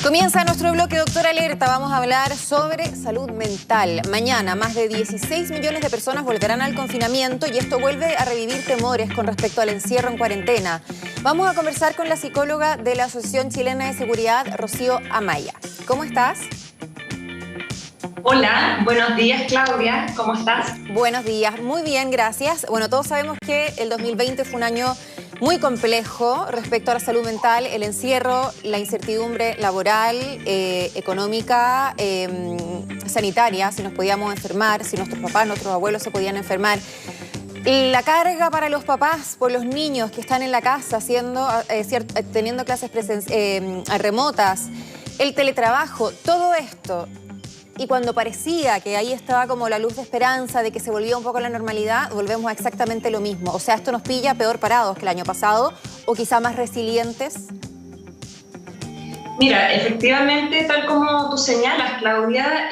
Comienza nuestro bloque Doctor Alerta. Vamos a hablar sobre salud mental. Mañana, más de 16 millones de personas volverán al confinamiento y esto vuelve a revivir temores con respecto al encierro en cuarentena. Vamos a conversar con la psicóloga de la Asociación Chilena de Seguridad, Rocío Amaya. ¿Cómo estás? Hola, buenos días Claudia, ¿cómo estás? Buenos días, muy bien, gracias. Bueno, todos sabemos que el 2020 fue un año muy complejo respecto a la salud mental, el encierro, la incertidumbre laboral, económica, sanitaria, si nos podíamos enfermar, si nuestros papás, nuestros abuelos se podían enfermar. La carga para los papás por los niños que están en la casa teniendo clases remotas, el teletrabajo, todo esto. Y cuando parecía que ahí estaba como la luz de esperanza de que se volvía un poco a la normalidad, volvemos a exactamente lo mismo. O sea, esto nos pilla peor parados que el año pasado o quizá más resilientes. Mira, efectivamente, tal como tú señalas, Claudia,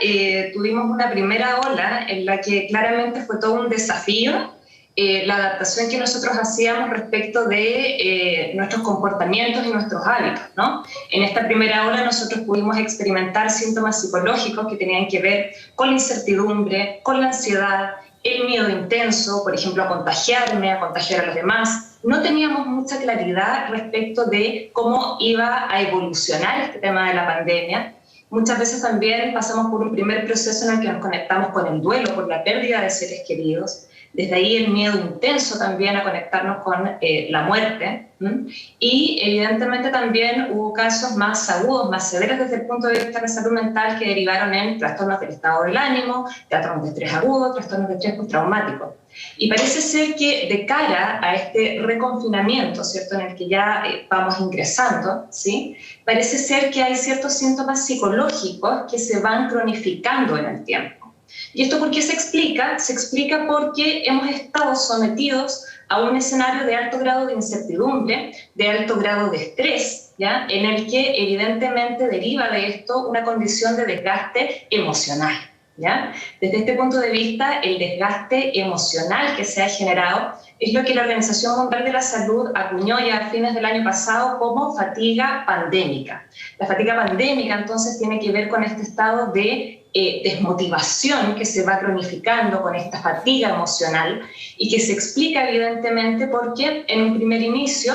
tuvimos una primera ola en la que claramente fue todo un desafío. La adaptación que nosotros hacíamos respecto de nuestros comportamientos y nuestros hábitos, ¿no? En esta primera ola nosotros pudimos experimentar síntomas psicológicos que tenían que ver con la incertidumbre, con la ansiedad, el miedo intenso, por ejemplo, a contagiarme, a contagiar a los demás. No teníamos mucha claridad respecto de cómo iba a evolucionar este tema de la pandemia. Muchas veces también pasamos por un primer proceso en el que nos conectamos con el duelo por la pérdida de seres queridos. Desde ahí el miedo intenso también a conectarnos con la muerte. Y evidentemente también hubo casos más agudos, más severos desde el punto de vista de la salud mental que derivaron en trastornos del estado del ánimo, trastornos de estrés agudo, trastornos de estrés postraumático. Y parece ser que de cara a este reconfinamiento, ¿cierto?, en el que ya vamos ingresando, ¿sí?, parece ser que hay ciertos síntomas psicológicos que se van cronificando en el tiempo. ¿Y esto por qué se explica? Se explica porque hemos estado sometidos a un escenario de alto grado de incertidumbre, de alto grado de estrés, ¿ya?, en el que evidentemente deriva de esto una condición de desgaste emocional, ¿ya? Desde este punto de vista, el desgaste emocional que se ha generado es lo que la Organización Mundial de la Salud acuñó ya a fines del año pasado como fatiga pandémica. La fatiga pandémica entonces tiene que ver con este estado de desmotivación que se va cronificando con esta fatiga emocional y que se explica evidentemente porque en un primer inicio,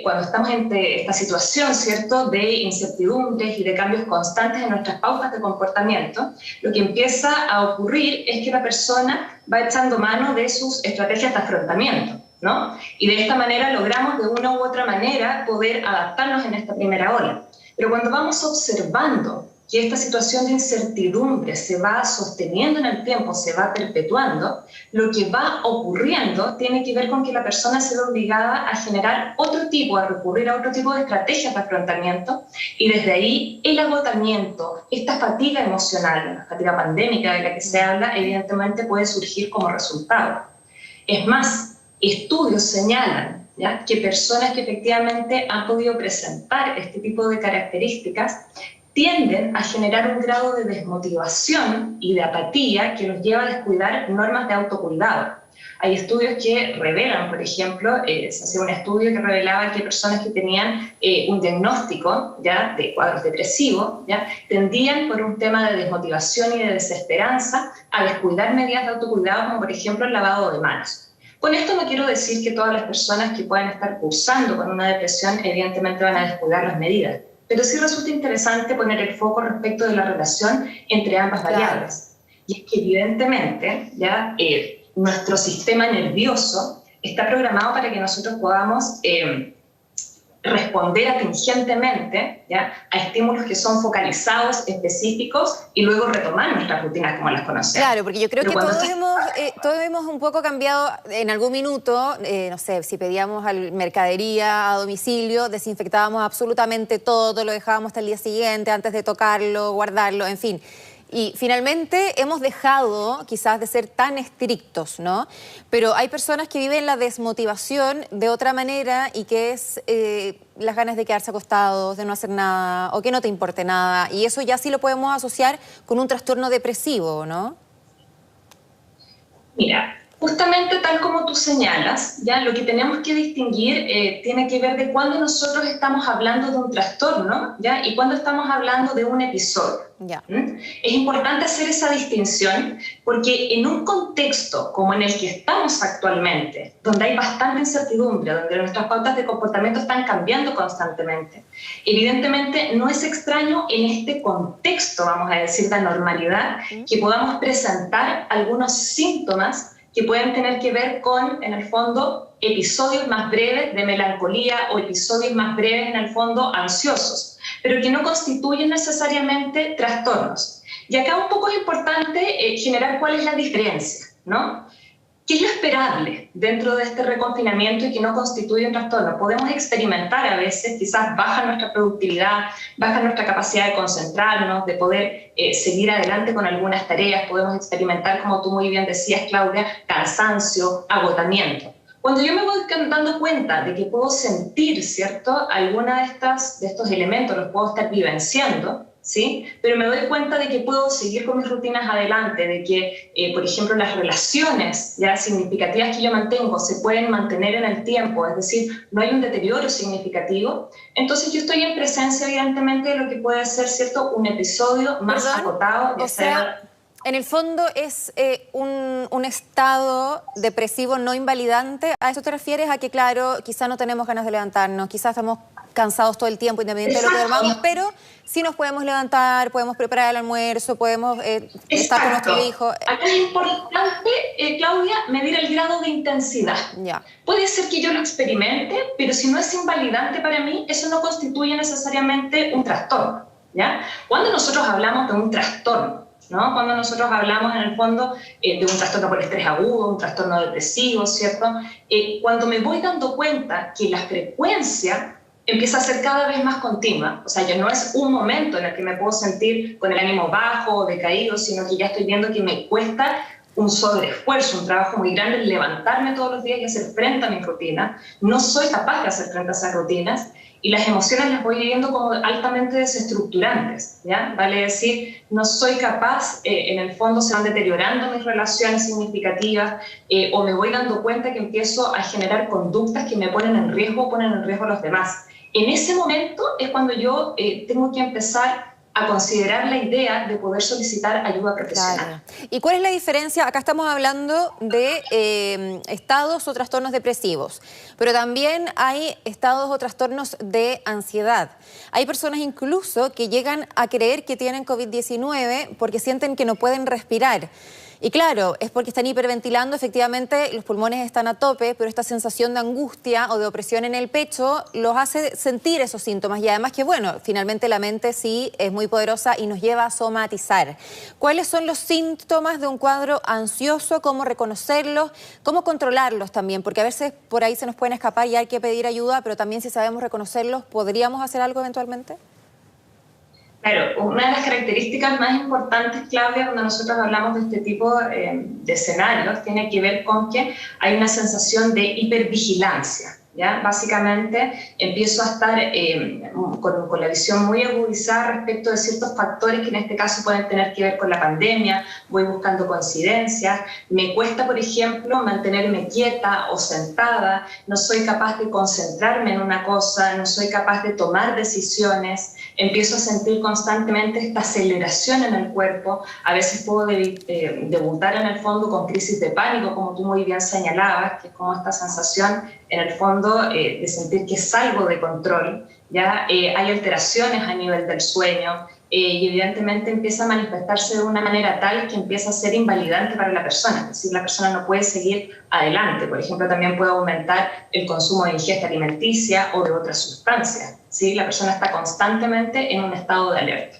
cuando estamos en esta situación, ¿cierto?, de incertidumbres y de cambios constantes en nuestras pautas de comportamiento, lo que empieza a ocurrir es que la persona va echando mano de sus estrategias de afrontamiento, ¿no? Y de esta manera logramos de una u otra manera poder adaptarnos en esta primera ola. Pero cuando vamos observando que esta situación de incertidumbre se va sosteniendo en el tiempo, se va perpetuando, lo que va ocurriendo tiene que ver con que la persona se ve obligada a generar otro tipo, a recurrir a otro tipo de estrategias de afrontamiento y desde ahí el agotamiento, esta fatiga emocional, la fatiga pandémica de la que se habla, evidentemente puede surgir como resultado. Es más, estudios señalan, ¿ya?, que personas que efectivamente han podido presentar este tipo de características tienden a generar un grado de desmotivación y de apatía que los lleva a descuidar normas de autocuidado. Hay estudios que revelan, por ejemplo, se hacía un estudio que revelaba que personas que tenían un diagnóstico, ¿ya?, de cuadros depresivos, ¿ya?, tendían por un tema de desmotivación y de desesperanza a descuidar medidas de autocuidado como por ejemplo el lavado de manos. Con esto no quiero decir que todas las personas que puedan estar cursando con una depresión evidentemente van a descuidar las medidas, pero sí resulta interesante poner el foco respecto de la relación entre ambas variables. Y es que evidentemente ya nuestro sistema nervioso está programado para que nosotros podamos responder atingentemente, ¿ya?, a estímulos que son focalizados, específicos, y luego retomar nuestras rutinas como las conocemos. Claro, porque yo creo que todos hemos un poco cambiado en algún minuto, no sé, si pedíamos mercadería a domicilio, desinfectábamos absolutamente todo, lo dejábamos hasta el día siguiente, antes de tocarlo, guardarlo, en fin. Y finalmente hemos dejado quizás de ser tan estrictos, ¿no? Pero hay personas que viven la desmotivación de otra manera y que es las ganas de quedarse acostados, de no hacer nada o que no te importe nada. Y eso ya sí lo podemos asociar con un trastorno depresivo, ¿no? Mira, Justamente tal como tú señalas, ya lo que tenemos que distinguir tiene que ver de cuándo nosotros estamos hablando de un trastorno, ya, y cuándo estamos hablando de un episodio. Ya. Es importante hacer esa distinción porque en un contexto como en el que estamos actualmente, donde hay bastante incertidumbre, donde nuestras pautas de comportamiento están cambiando constantemente, evidentemente no es extraño en este contexto, vamos a decir, de normalidad, que podamos presentar algunos síntomas que pueden tener que ver con, en el fondo, episodios más breves de melancolía o episodios más breves, en el fondo, ansiosos, pero que no constituyen necesariamente trastornos. Y acá un poco es importante generar cuál es la diferencia, ¿no? ¿Qué es lo esperable dentro de este reconfinamiento y que no constituye un trastorno? Podemos experimentar a veces, quizás baja nuestra productividad, baja nuestra capacidad de concentrarnos, de poder seguir adelante con algunas tareas. Podemos experimentar, como tú muy bien decías, Claudia, cansancio, agotamiento. Cuando yo me voy dando cuenta de que puedo sentir, ¿cierto?, alguna de estos elementos, los puedo estar vivenciando, ¿sí? Pero me doy cuenta de que puedo seguir con mis rutinas adelante, de que, por ejemplo, las relaciones ya significativas que yo mantengo se pueden mantener en el tiempo, es decir, no hay un deterioro significativo, entonces yo estoy en presencia, evidentemente, de lo que puede ser, ¿cierto?, un episodio más acotado. O sea, en el fondo es un estado depresivo no invalidante. ¿A eso te refieres? A que, claro, quizás no tenemos ganas de levantarnos, quizás estamos cansados todo el tiempo, independiente de lo que dormamos, pero sí nos podemos levantar, podemos preparar el almuerzo, podemos estar con nuestro hijo. Acá es importante, Claudia, medir el grado de intensidad. Ya. Puede ser que yo lo experimente, pero si no es invalidante para mí, eso no constituye necesariamente un trastorno, ¿ya? Cuando nosotros hablamos de un trastorno, ¿no? Cuando nosotros hablamos en el fondo de un trastorno por estrés agudo, un trastorno depresivo, ¿cierto? Cuando me voy dando cuenta que la frecuencia empieza a ser cada vez más continua, o sea, ya no es un momento en el que me puedo sentir con el ánimo bajo o decaído, sino que ya estoy viendo que me cuesta un sobreesfuerzo, un trabajo muy grande, levantarme todos los días y hacer frente a mi rutina. No soy capaz de hacer frente a esas rutinas y las emociones las voy viviendo como altamente desestructurantes, ¿ya? Vale decir, no soy capaz, en el fondo se van deteriorando mis relaciones significativas o me voy dando cuenta que empiezo a generar conductas que me ponen en riesgo o ponen en riesgo a los demás. En ese momento es cuando yo tengo que empezar a considerar la idea de poder solicitar ayuda profesional. Claro. ¿Y cuál es la diferencia? Acá estamos hablando de estados o trastornos depresivos, pero también hay estados o trastornos de ansiedad. Hay personas incluso que llegan a creer que tienen COVID-19 porque sienten que no pueden respirar. Y claro, es porque están hiperventilando, efectivamente los pulmones están a tope, pero esta sensación de angustia o de opresión en el pecho los hace sentir esos síntomas. Y además que, bueno, finalmente la mente sí es muy poderosa y nos lleva a somatizar. ¿Cuáles son los síntomas de un cuadro ansioso? ¿Cómo reconocerlos? ¿Cómo controlarlos también? Porque a veces por ahí se nos pueden escapar y hay que pedir ayuda, pero también si sabemos reconocerlos, ¿podríamos hacer algo eventualmente? Claro, una de las características más importantes, Claudia, cuando nosotros hablamos de este tipo de escenarios, tiene que ver con que hay una sensación de hipervigilancia, ¿ya? Básicamente empiezo a estar con la visión muy agudizada respecto de ciertos factores que en este caso pueden tener que ver con la pandemia, voy buscando coincidencias, me cuesta, por ejemplo, mantenerme quieta o sentada, no soy capaz de concentrarme en una cosa, no soy capaz de tomar decisiones, empiezo a sentir constantemente esta aceleración en el cuerpo, a veces puedo debutar en el fondo con crisis de pánico, como tú muy bien señalabas, que es como esta sensación en el fondo de sentir que salgo de control, ¿ya? Hay alteraciones a nivel del sueño y evidentemente empieza a manifestarse de una manera tal que empieza a ser invalidante para la persona, es decir, la persona no puede seguir adelante. Por ejemplo, también puede aumentar el consumo de ingesta alimenticia o de otras sustancias, ¿sí? La persona está constantemente en un estado de alerta.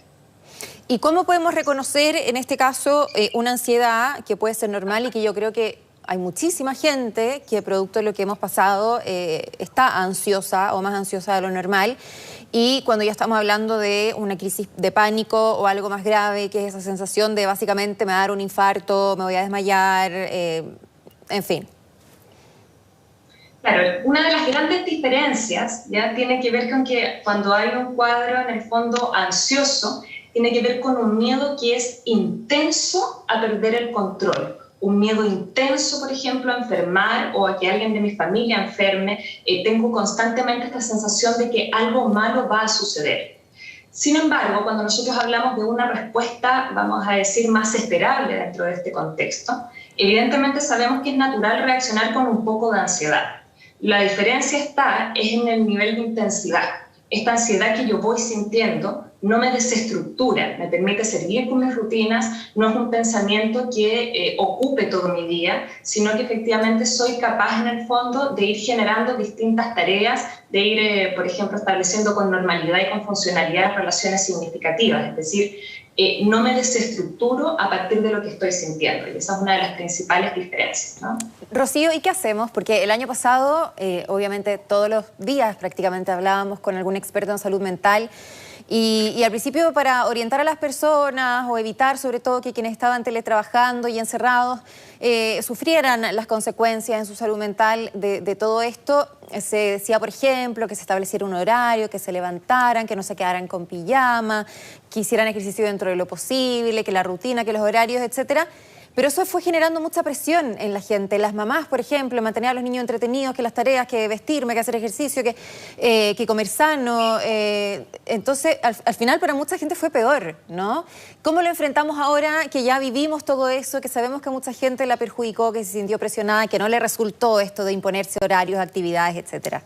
¿Y cómo podemos reconocer en este caso una ansiedad que puede ser normal y que yo creo que hay muchísima gente que producto de lo que hemos pasado está ansiosa o más ansiosa de lo normal? Y cuando ya estamos hablando de una crisis de pánico o algo más grave, que es esa sensación de básicamente me va a dar un infarto, me voy a desmayar, en fin. Claro, una de las grandes diferencias ya tiene que ver con que cuando hay un cuadro en el fondo ansioso, tiene que ver con un miedo que es intenso a perder el control. un miedo intenso, por ejemplo, a enfermar o a que alguien de mi familia enferme. Tengo constantemente esta sensación de que algo malo va a suceder. Sin embargo, cuando nosotros hablamos de una respuesta, vamos a decir, más esperable dentro de este contexto, evidentemente sabemos que es natural reaccionar con un poco de ansiedad. La diferencia está en el nivel de intensidad. Esta ansiedad que yo voy sintiendo no me desestructura, me permite seguir con mis rutinas, no es un pensamiento que ocupe todo mi día, sino que efectivamente soy capaz en el fondo de ir generando distintas tareas, de ir, por ejemplo, estableciendo con normalidad y con funcionalidad relaciones significativas, es decir, no me desestructuro a partir de lo que estoy sintiendo, y esa es una de las principales diferencias, ¿no? Rocío, ¿y qué hacemos? Porque el año pasado, obviamente todos los días prácticamente hablábamos con algún experto en salud mental y al principio para orientar a las personas o evitar sobre todo que quienes estaban teletrabajando y encerrados sufrieran las consecuencias en su salud mental de todo esto, se decía, por ejemplo, que se estableciera un horario, que se levantaran, que no se quedaran con pijama, que hicieran ejercicio dentro de lo posible, que la rutina, que los horarios, etcétera. Pero eso fue generando mucha presión en la gente. Las mamás, por ejemplo, mantener a los niños entretenidos, que las tareas, que vestirme, que hacer ejercicio, que comer sano. Entonces, al final para mucha gente fue peor, ¿no? ¿Cómo lo enfrentamos ahora que ya vivimos todo eso, que sabemos que mucha gente la perjudicó, que se sintió presionada, que no le resultó esto de imponerse horarios, actividades, etcétera?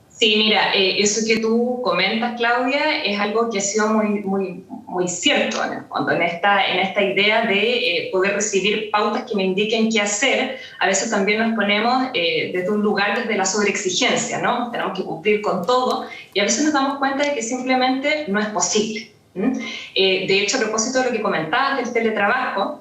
Sí, mira, eso que tú comentas, Claudia, es algo que ha sido muy cierto en el fondo, en esta idea de poder recibir pautas que me indiquen qué hacer. A veces también nos ponemos desde un lugar desde la sobreexigencia, ¿no? Tenemos que cumplir con todo y a veces nos damos cuenta de que simplemente no es posible. De hecho, a propósito de lo que comentabas del teletrabajo,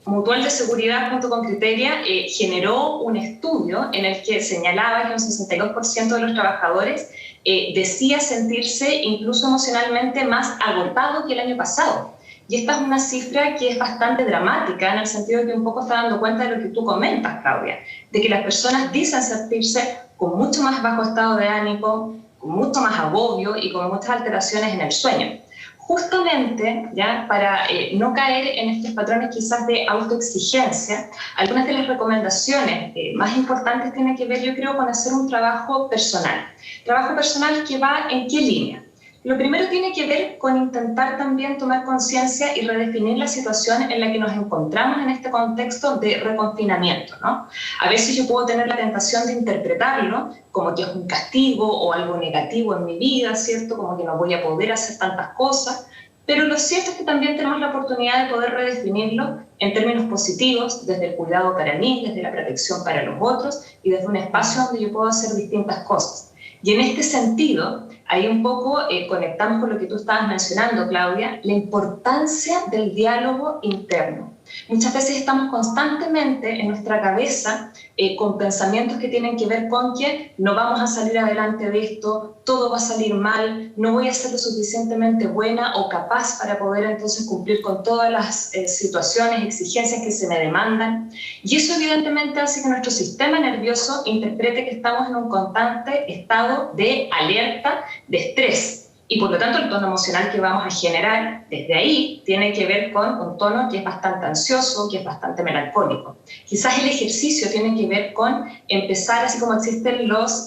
Mutual de Seguridad junto con Criteria generó un estudio en el que señalaba que un 62% de los trabajadores decía sentirse incluso emocionalmente más agotado que el año pasado. Y esta es una cifra que es bastante dramática en el sentido de que un poco está dando cuenta de lo que tú comentas, Claudia, de que las personas dicen sentirse con mucho más bajo estado de ánimo, con mucho más agobio y con muchas alteraciones en el sueño. Justamente, ¿ya? Para no caer en estos patrones quizás de autoexigencia, algunas de las recomendaciones más importantes tienen que ver, yo creo, con hacer un trabajo personal. Trabajo personal que va ¿en qué línea? Lo primero tiene que ver con intentar también tomar conciencia y redefinir la situación en la que nos encontramos en este contexto de reconfinamiento, ¿no? A veces yo puedo tener la tentación de interpretarlo como que es un castigo o algo negativo en mi vida, ¿cierto? Como que no voy a poder hacer tantas cosas, pero lo cierto es que también tenemos la oportunidad de poder redefinirlo en términos positivos, desde el cuidado para mí, desde la protección para los otros y desde un espacio donde yo puedo hacer distintas cosas. Y en este sentido, ahí un poco conectamos con lo que tú estabas mencionando, Claudia, la importancia del diálogo interno. Muchas veces estamos constantemente en nuestra cabeza con pensamientos que tienen que ver con que no vamos a salir adelante de esto, todo va a salir mal, no voy a ser lo suficientemente buena o capaz para poder entonces cumplir con todas las situaciones, exigencias que se me demandan. Y eso evidentemente hace que nuestro sistema nervioso interprete que estamos en un constante estado de alerta, de estrés. Y por lo tanto el tono emocional que vamos a generar desde ahí tiene que ver con un tono que es bastante ansioso, que es bastante melancólico. Quizás el ejercicio tiene que ver con empezar, así como existen los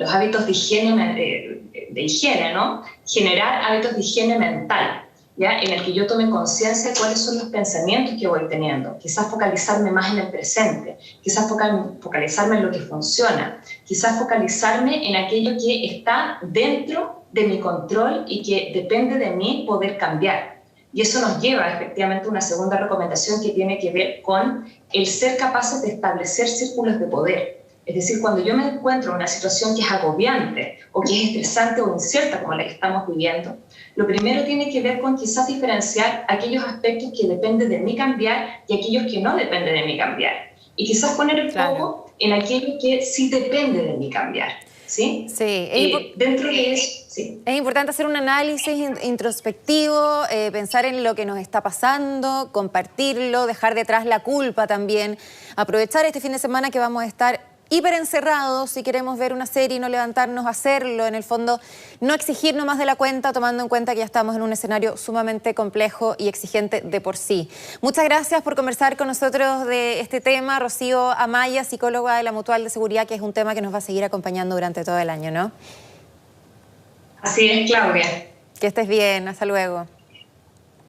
hábitos de higiene, ¿no? Generar hábitos de higiene mental, ¿ya? En el que yo tome conciencia de cuáles son los pensamientos que voy teniendo. Quizás focalizarme más en el presente, quizás focalizarme en lo que funciona, quizás focalizarme en aquello que está dentro de mi control y que depende de mí poder cambiar. Y eso nos lleva efectivamente a una segunda recomendación que tiene que ver con el ser capaces de establecer círculos de poder. Es decir, cuando yo me encuentro en una situación que es agobiante o que es estresante o incierta como la que estamos viviendo, lo primero tiene que ver con quizás diferenciar aquellos aspectos que dependen de mí cambiar y aquellos que no dependen de mí cambiar. Y quizás poner el foco en aquello que sí depende de mí cambiar. ¿Sí? Sí. Dentro de eso, sí. Es importante hacer un análisis introspectivo, pensar en lo que nos está pasando, compartirlo, dejar detrás la culpa también, aprovechar este fin de semana que vamos a estar hiper encerrados, si queremos ver una serie y no levantarnos a hacerlo, en el fondo no exigirnos más de la cuenta, tomando en cuenta que ya estamos en un escenario sumamente complejo y exigente de por sí. Muchas gracias por conversar con nosotros de este tema, Rocío Amaya, psicóloga de la Mutual de Seguridad, que es un tema que nos va a seguir acompañando durante todo el año, ¿no? Así es, Claudia. Que estés bien, hasta luego.